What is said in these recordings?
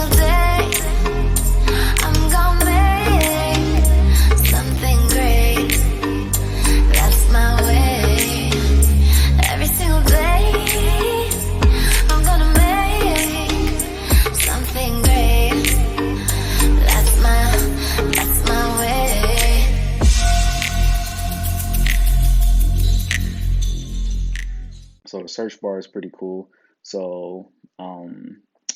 single day, I'm gonna make something great. That's my way. Every single day, I'm gonna make something great. That's my way. So the search bar is pretty cool. So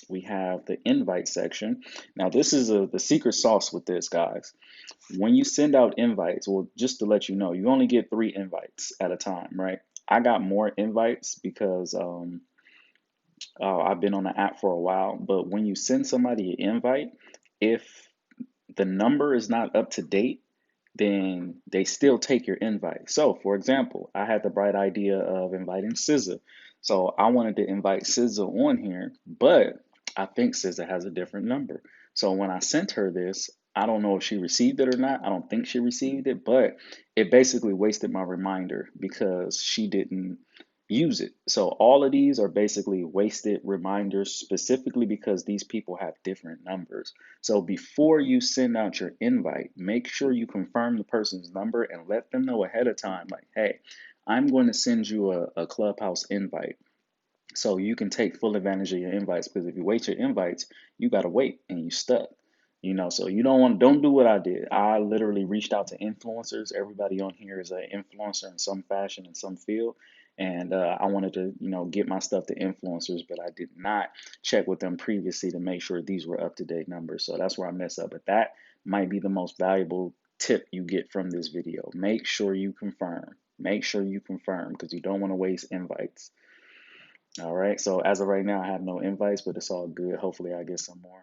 we have the invite section. Now this is the secret sauce with this, guys. When you send out invites, well, just to let you know, you only get 3 invites at a time, right? I got more invites because I've been on the app for a while. But when you send somebody an invite, if the number is not up to date, then they still take your invite. So, for example, I had the bright idea of inviting SZA. So I wanted to invite SZA on here, but I think SZA has a different number. So when I sent her this, I don't know if she received it or not. I don't think she received it, but it basically wasted my reminder because she didn't use it. So all of these are basically wasted reminders specifically because these people have different numbers. So before you send out your invite, make sure you confirm the person's number and let them know ahead of time, like, hey, I'm going to send you a clubhouse invite. So you can take full advantage of your invites because if you wait your invites, you gotta wait and you stuck. So you don't do what I did. I literally reached out to influencers. Everybody on here is an influencer in some fashion in some field. And I wanted to, get my stuff to influencers, but I did not check with them previously to make sure these were up to date numbers. So that's where I mess up. But that might be the most valuable tip you get from this video. Make sure you confirm. Make sure you confirm because you don't want to waste invites. All right. So as of right now, I have no invites, but it's all good. Hopefully, I get some more.